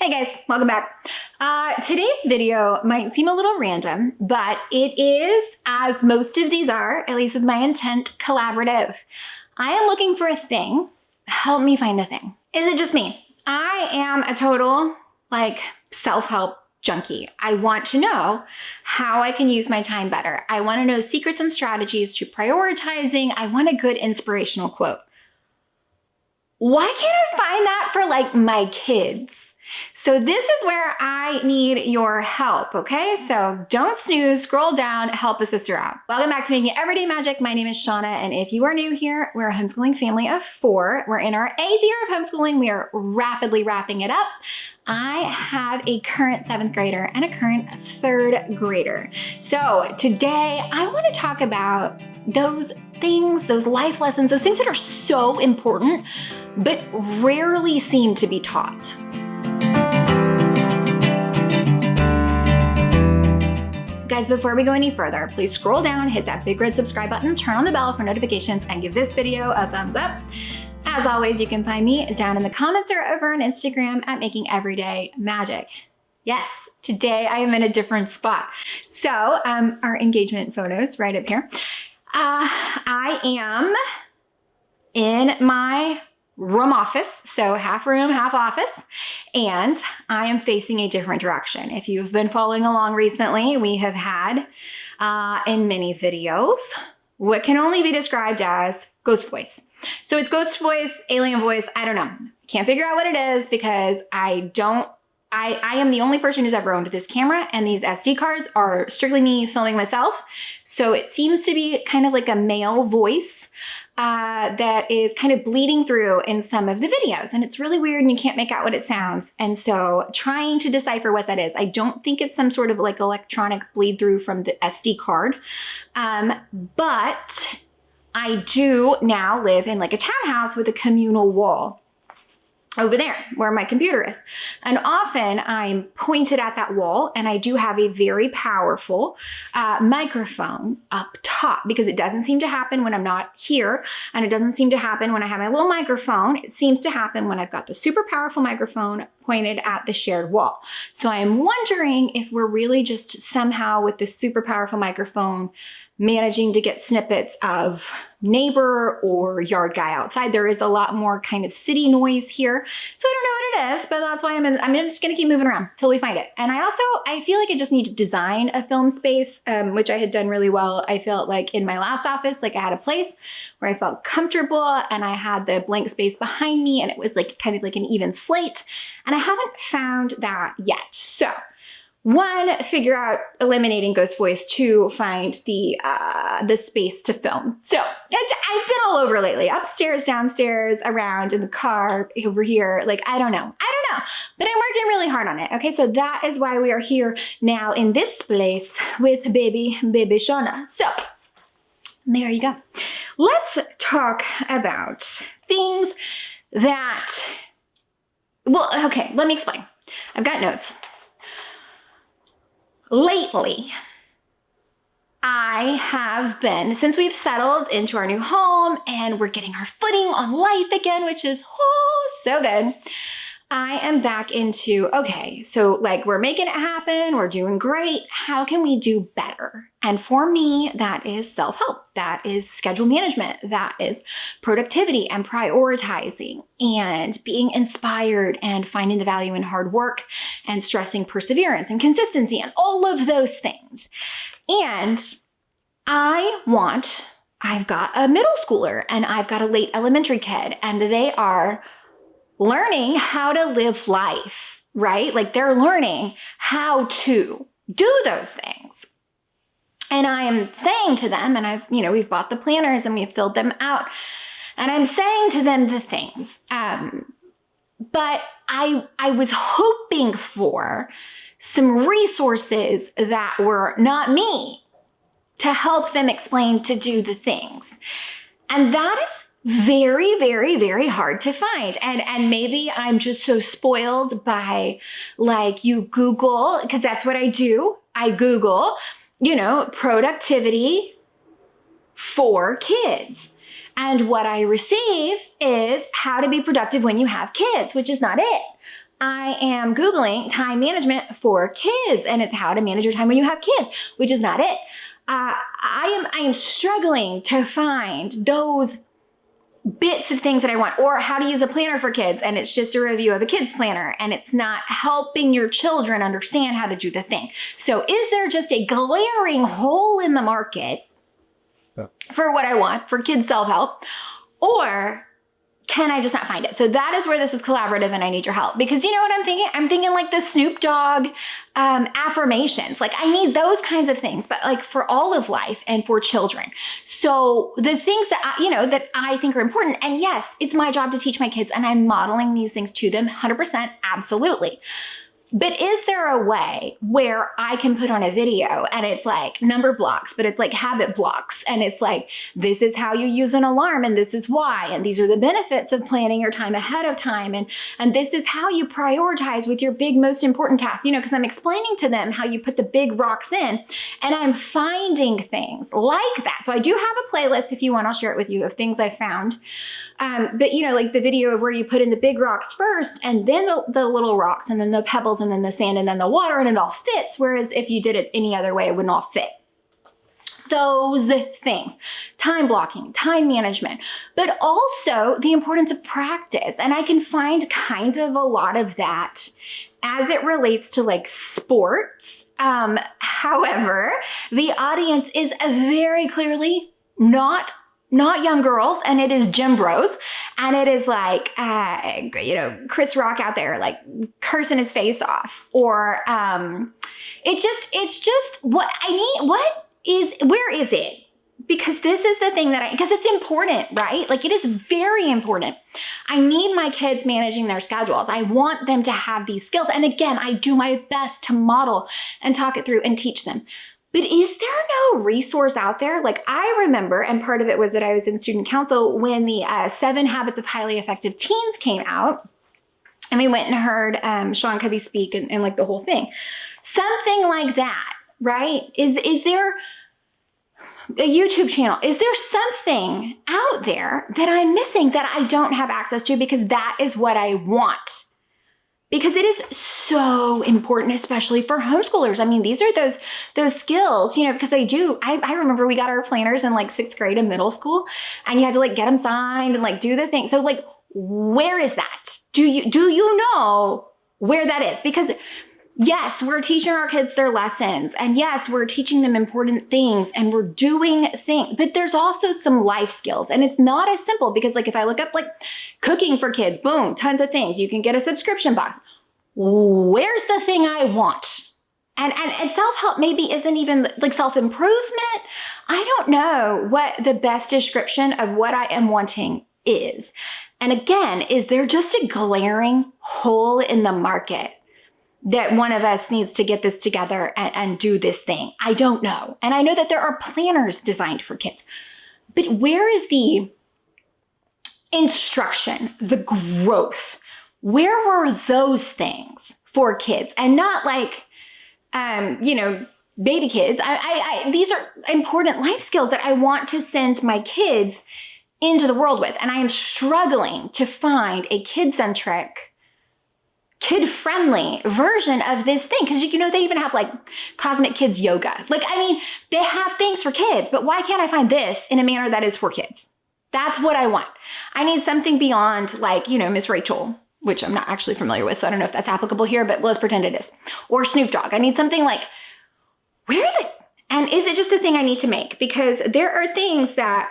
Hey guys, welcome back. Today's video might seem a little random, but it is, as most of these are, at least with my intent, collaborative. I am looking for a thing. Help me find the thing. Is it just me? I am a total, self-help junkie. I want to know how I can use my time better. I want to know secrets and strategies to prioritizing. I want a good inspirational quote. Why can't I find that for my kids? So this is where I need your help, okay? So don't snooze, scroll down, help a sister out. Welcome back to Making Everyday Magic. My name is Shauna, and if you are new here, we're a homeschooling family of 4. We're in our 8th year of homeschooling. We are rapidly wrapping it up. I have a current 7th grader and a current 3rd grader. So today I want to talk about those things, those life lessons, those things that are so important, but rarely seem to be taught. Guys, before we go any further, please scroll down, hit that big red subscribe button, turn on the bell for notifications, and give this video a thumbs up. As always, you can find me down in the comments or over on Instagram at Making Everyday Magic. Yes, today I am in a different spot. So our engagement photos right up here. I am in my room office, so half room, half office, and I am facing a different direction. If you've been following along recently, we have had in many videos what can only be described as ghost voice. So it's ghost voice, alien voice, I don't know. Can't figure out what it is because I am the only person who's ever owned this camera, and these SD cards are strictly me filming myself. So it seems to be kind of like a male voice that is kind of bleeding through in some of the videos. And it's really weird and you can't make out what it sounds. And so trying to decipher what that is. I don't think it's some sort of electronic bleed through from the SD card. But I do now live in a townhouse with a communal wall over there where my computer is. And often I'm pointed at that wall, and I do have a very powerful microphone up top, because it doesn't seem to happen when I'm not here, and it doesn't seem to happen when I have my little microphone. It seems to happen when I've got the super powerful microphone pointed at the shared wall. So I am wondering if we're really just somehow with this super powerful microphone managing to get snippets of neighbor or yard guy outside. There is a lot more kind of city noise here. So I don't know what it is, but that's why I'm just gonna keep moving around till we find it. And I feel like I just need to design a film space, which I had done really well. I felt like in my last office, I had a place where I felt comfortable and I had the blank space behind me, and it was kind of like an even slate. And I haven't found that yet. So 1, figure out eliminating ghost voice. 2, find the space to film. So I've been all over lately, upstairs, downstairs, around, in the car, over here. I don't know, but I'm working really hard on it. Okay, so that is why we are here now in this place with baby Shauna. So there you go. Let's talk about things that, okay, let me explain. I've got notes. Lately, I have been, since we've settled into our new home and we're getting our footing on life again, which is so good, I am back into, okay, so we're making it happen, we're doing great, how can we do better? And for me, that is self-help, that is schedule management, that is productivity and prioritizing and being inspired and finding the value in hard work and stressing perseverance and consistency and all of those things. And I've got a middle schooler and I've got a late elementary kid, and they are learning how to live life, right? They're learning how to do those things. And I am saying to them, and we've bought the planners and we've filled them out, and I'm saying to them the things, but I was hoping for some resources that were not me to help them explain to do the things. And that is very, very, very hard to find. And maybe I'm just so spoiled by you Google, because that's what I do. I Google, productivity for kids. And what I receive is how to be productive when you have kids, which is not it. I am Googling time management for kids, and it's how to manage your time when you have kids, which is not it. I am struggling to find those bits of things that I want, or how to use a planner for kids, and it's just a review of a kid's planner, and it's not helping your children understand how to do the thing. So is there just a glaring hole in the market for what I want for kids self-help, or can I just not find it? So that is where this is collaborative, and I need your help, because you know what I'm thinking? I'm thinking like the Snoop Dogg affirmations. Like I need those kinds of things, but like for all of life and for children. So the things that that I think are important, and yes, it's my job to teach my kids, and I'm modeling these things to them 100%, absolutely. But is there a way where I can put on a video and it's like number blocks, but it's like habit blocks, and it's like, this is how you use an alarm, and this is why, and these are the benefits of planning your time ahead of time, and this is how you prioritize with your big, most important tasks, because I'm explaining to them how you put the big rocks in, and I'm finding things like that. So I do have a playlist, if you want, I'll share it with you, of things I found. But like the video of where you put in the big rocks first, and then the little rocks, and then the pebbles, and then the sand, and then the water, and it all fits. Whereas if you did it any other way, it wouldn't all fit. Those things, time blocking, time management, but also the importance of practice. And I can find kind of a lot of that as it relates to like sports. However, the audience is very clearly not young girls, and it is gym bros, and it is like, Chris Rock out there, like cursing his face off, or, it's just what I need. Where is it? Because this is the thing because it's important, right? Like it is very important. I need my kids managing their schedules. I want them to have these skills. And again, I do my best to model and talk it through and teach them. But is there no resource out there? Like I remember, and part of it was that I was in student council when the 7 Habits of Highly Effective Teens came out, and we went and heard Sean Covey speak and like the whole thing. Something like that, right? Is there a YouTube channel? Is there something out there that I'm missing that I don't have access to, because that is what I want? Because it is so important, especially for homeschoolers. I mean, these are those skills, because I remember we got our planners in like 6th grade and middle school, and you had to like get them signed and like do the thing. So like, where is that? Do you know where that is? Because yes, we're teaching our kids their lessons, and yes, we're teaching them important things, and we're doing things, but there's also some life skills, and it's not as simple, because like if I look up like cooking for kids, boom, tons of things. You can get a subscription box. Where's the thing I want? And self-help maybe isn't even like self-improvement. I don't know what the best description of what I am wanting is. And again, is there just a glaring hole in the market that one of us needs to get this together and do this thing? I don't know. And I know that there are planners designed for kids, but where is the instruction, the growth? Where were those things for kids? And not like, baby kids. These are important life skills that I want to send my kids into the world with. And I am struggling to find a kid-centric, kid-friendly version of this thing. Because, they even have like Cosmic Kids Yoga. Like, I mean, they have things for kids, but why can't I find this in a manner that is for kids? That's what I want. I need something beyond like, Miss Rachel, which I'm not actually familiar with, so I don't know if that's applicable here, but let's pretend it is. Or Snoop Dogg. I need something like, where is it? And is it just a thing I need to make? Because there are things that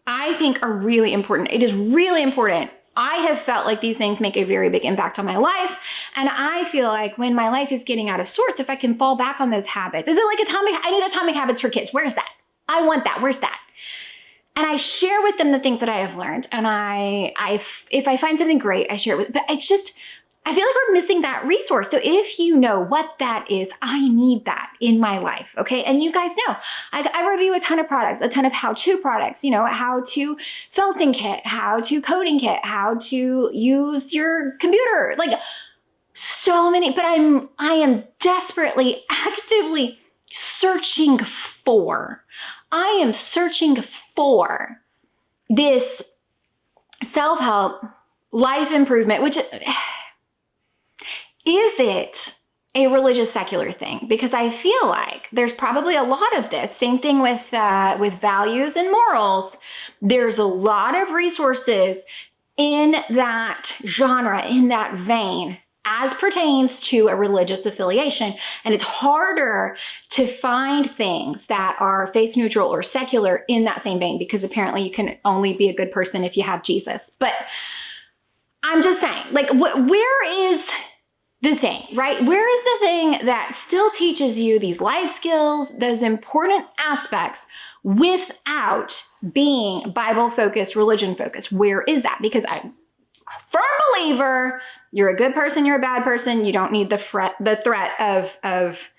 I think are really important. It is really important. I have felt like these things make a very big impact on my life. And I feel like when my life is getting out of sorts, if I can fall back on those habits, is it like I need atomic habits for kids. Where's that? I want that. Where's that? And I share with them the things that I have learned. And if I find something great, I share it with, but it's just, I feel like we're missing that resource. So if you know what that is, I need that in my life, okay? And you guys know, I review a ton of products, a ton of how-to products, how to felting kit, how to coding kit, how to use your computer, like so many, but I am desperately, actively searching for this self-help, life improvement, which is it a religious secular thing? Because I feel like there's probably a lot of this. Same thing with values and morals. There's a lot of resources in that genre, in that vein, as pertains to a religious affiliation. And it's harder to find things that are faith neutral or secular in that same vein, because apparently you can only be a good person if you have Jesus. But I'm just saying, like, where is the thing, right? Where is the thing that still teaches you these life skills, those important aspects, without being Bible-focused, religion-focused? Where is that? Because I'm a firm believer, you're a good person, you're a bad person, you don't need the threat of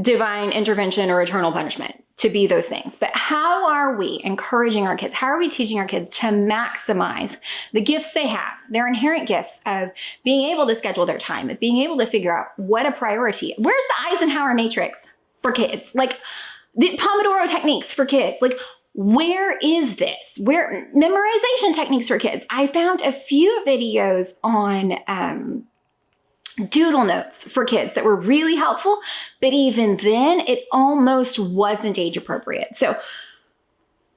divine intervention or eternal punishment to be those things. But how are we encouraging our kids? How are we teaching our kids to maximize the gifts they have, their inherent gifts of being able to schedule their time, of being able to figure out what a priority? Where's the Eisenhower matrix for kids? Like the Pomodoro techniques for kids? Like, where is this? Where memorization techniques for kids? I found a few videos on doodle notes for kids that were really helpful, but even then it almost wasn't age appropriate. So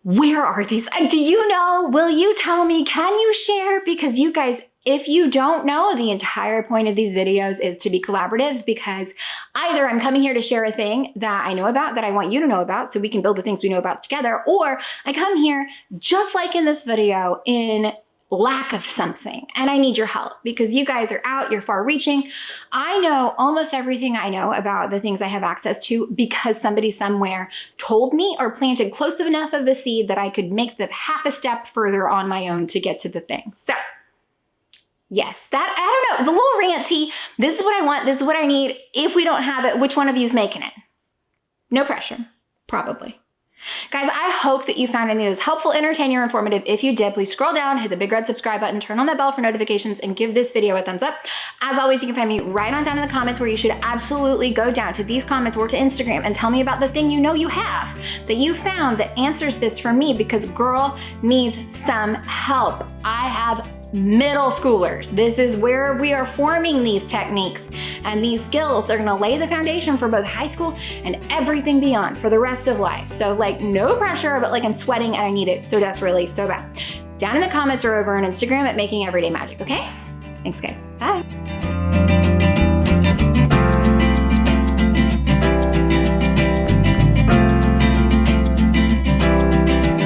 where are these? Do you know? Will you tell me? Can you share? Because you guys, if you don't know, the entire point of these videos is to be collaborative, because either I'm coming here to share a thing that I know about, that I want you to know about, so we can build the things we know about together, or I come here, just like in this video, in lack of something, and I need your help because you guys are out, you're far reaching. I know almost everything I know about the things I have access to because somebody somewhere told me or planted close enough of a seed that I could make the half a step further on my own to get to the thing. So yes, that, I don't know, it's a little ranty. This is what I want, this is what I need. If we don't have it, which one of you is making it? No pressure, probably. Guys, I hope that you found any of this helpful, entertaining, or informative. If you did, please scroll down, hit the big red subscribe button, turn on that bell for notifications, and give this video a thumbs up. As always, you can find me right on down in the comments, where you should absolutely go down to these comments or to Instagram and tell me about the thing you know you have, that you found that answers this for me, because girl needs some help. I have middle schoolers. This is where we are forming these techniques, and these skills are gonna lay the foundation for both high school and everything beyond for the rest of life. So like, no pressure, but like I'm sweating and I need it so desperately, so bad. Down in the comments or over on Instagram at Making Everyday Magic, okay? Thanks guys, bye.